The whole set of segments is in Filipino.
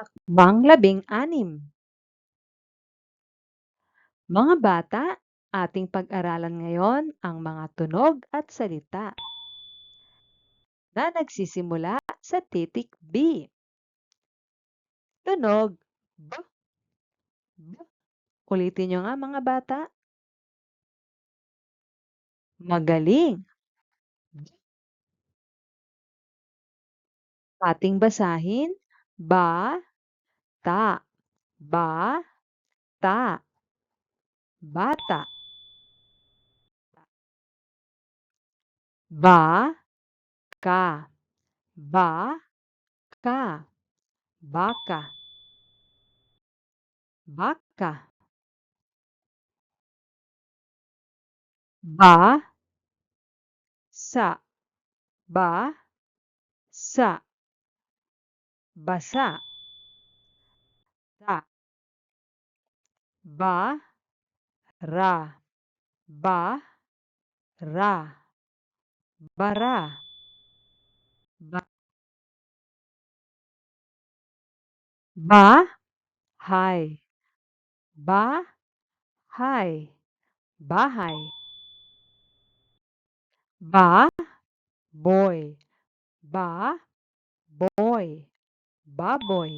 Hakbang 16. Mga bata, ating pag-aralan ngayon ang mga tunog at salita na nagsisimula sa titik B. Tunog B, B. Ulitin nyo nga mga bata. Magaling. Ating basahin. Ba, ta, ba, ta, bata. Ba, ka, ba, ka, baka, baka. Ba, sa, ba, sa, basa. Ta, ba, ra, ba, ra, bara, ba, hay, ba, hay, bahay, ba, boy, ba, boy, baboy,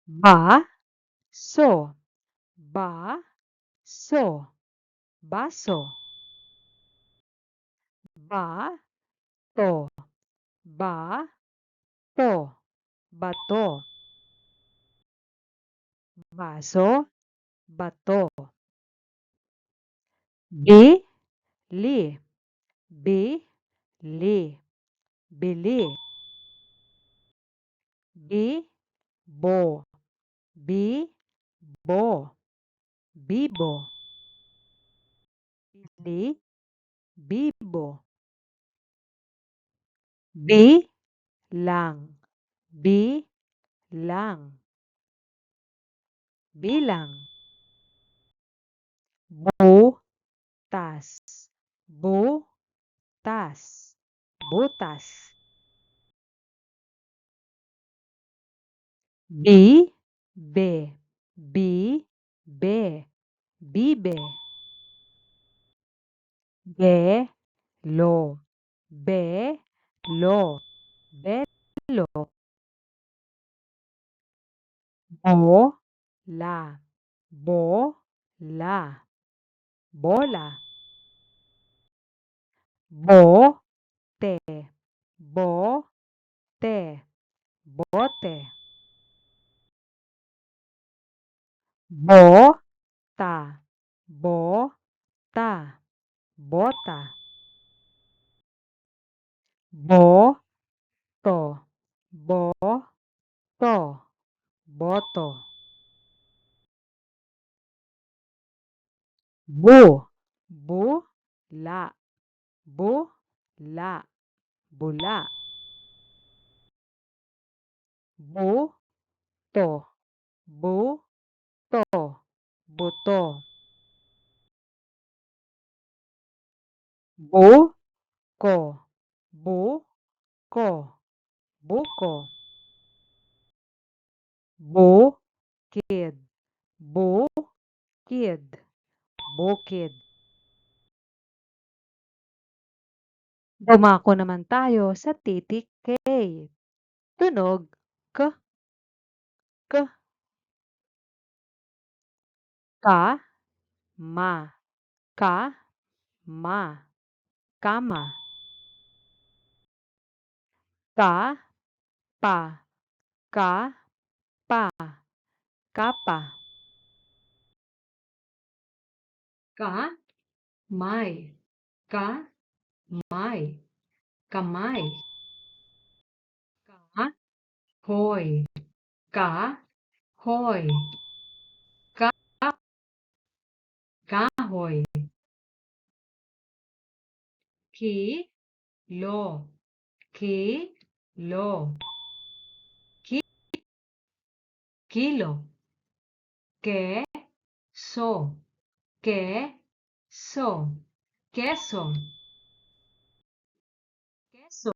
ba, so, ba, so, baso, ba, to, ba, to, bato, baso, bato, bi, li, bi, li, bili, bi, bo, bi, bo, bibo, bili, bibo, bi, lang, bi, lang, bilang, bu, tas, bu, tas, butas, bi, be, bi, be, bibe, be, lo, be, lo, belo, bo, la, bo, la, bola, bo, te, bo, te, bote, bo, ta, bo, ta, bota, bo, to, bo, to, boto, bu, bu, la, bu, la, bula, bu, to, bu, to, buto, bu, ko, bu, ko, buko, bu, kid, bu, kid, bukid. Dumako naman tayo sa titik K. Tunog K, K, ka, ma, ka, ma, kama, ka, pa, ka, pa, kapa, ka, may, ka, may, kamay, ka, hoy, ka, hoy, ka, kahoy, ki, lo, ki, lo, ki, kilo, que, so, que, so, queso, queso,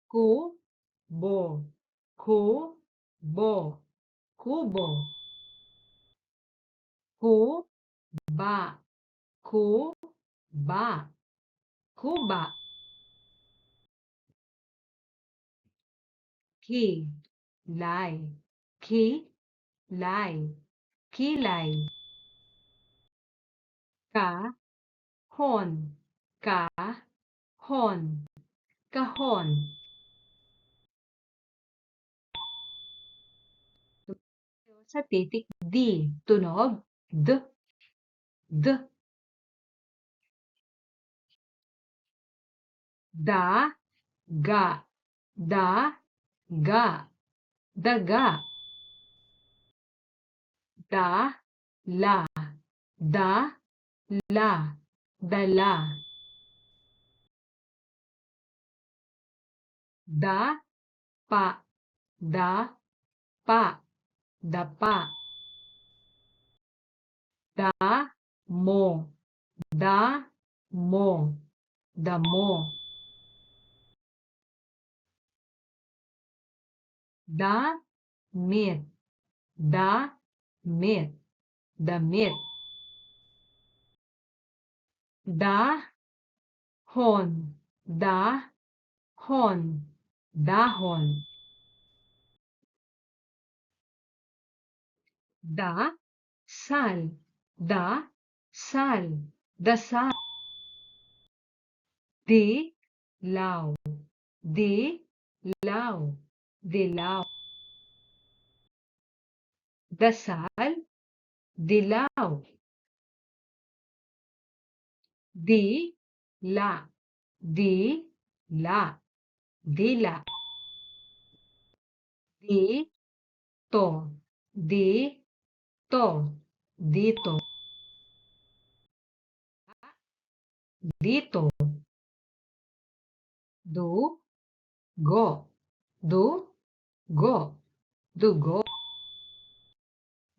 kubo, kubo, kubo, kuba, kuba, kuba, kilay, kilay, kilay, kahon, kahon, kahon. Sa titik D, tunog D, D, da, ga, da, ga, daga, da, la, da, la, dala, da, pa, da, pa, dapa, da, mo, da, mo, damo, da, mit, da, mit, damit, da, hon, da, hon, dahon, da, sal, da, sal, dasal, dilaw, dilaw, dilaw, dasal, dilaw, dila, dila, dila, dito, dito, dito, dito, dugo, dugo, dugo,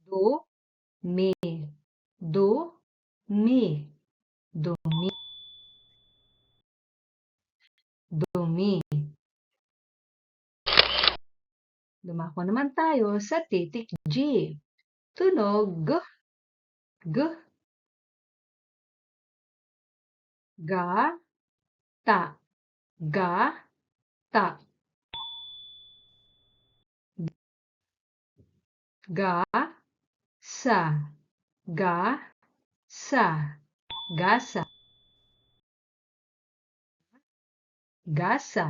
dumi, dumi, dumi, dumi. Dumako naman tayo sa titik G. Tunog G, G, ga, ta, ga, ta, ga, sa, ga, sa, gasa, gasa,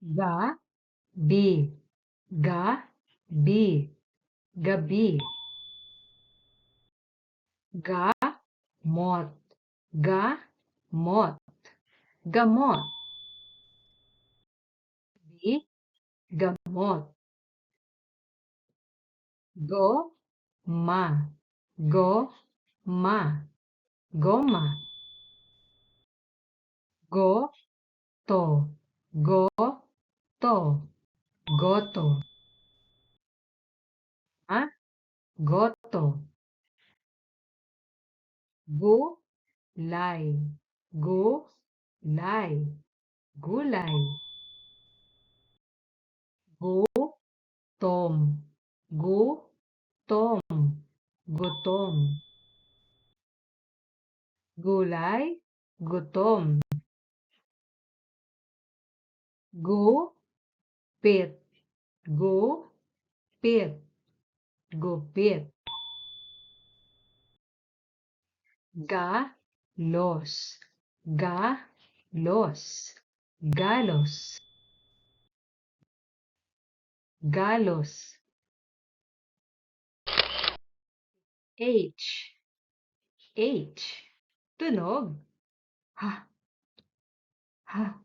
ga, bi, ga, bi, gabi, ga, mot, ga, mot, gamot, bi, gamot, go, ma, go, ma, goma, go, to, go, to, goto, ma, goto, gulay, gulay, gulay, gutom, gutom, gutom, gulay, gutom, gupit, gupit, gupit, galos, galos, galos, galos, H, H, tunog, ha, ha,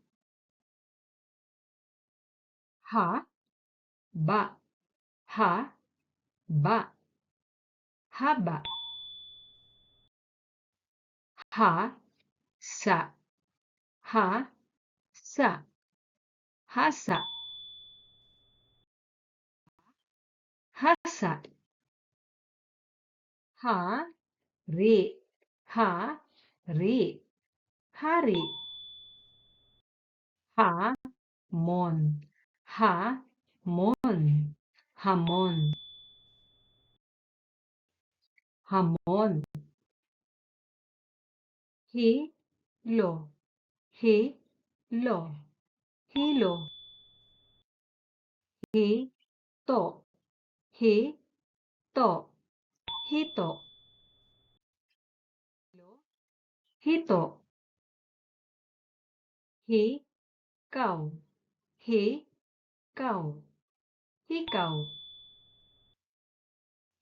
ha, ba, ha, ba, haba, ha, sa, ha, sa, hasa, hasa, ha, ri, ha, ri, hari, Hamon. Hamon. Hamon. Hamon. Hilo. Hilo. Hilo. Hito. Hito. Hito. Hito. Hikaw. Hikaw. Hikaw.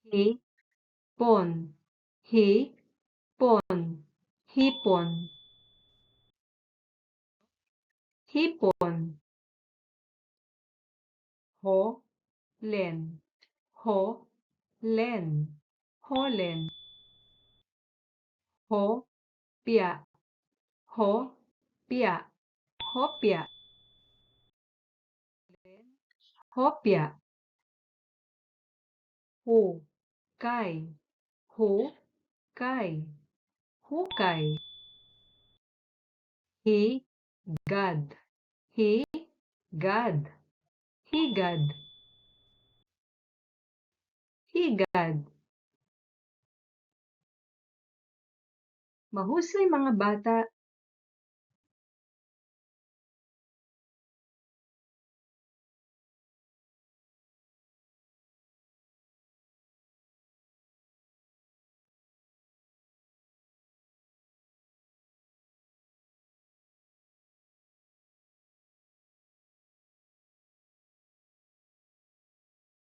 Hipon. Hipon. Hipon. Hipon. Holen. Holen. Holen. Hopya. Hopya. Hopya. Hopya. Hukay. Hukay. Hukay. Higad. Higad. Higad. Higad. Mahusay mga bata.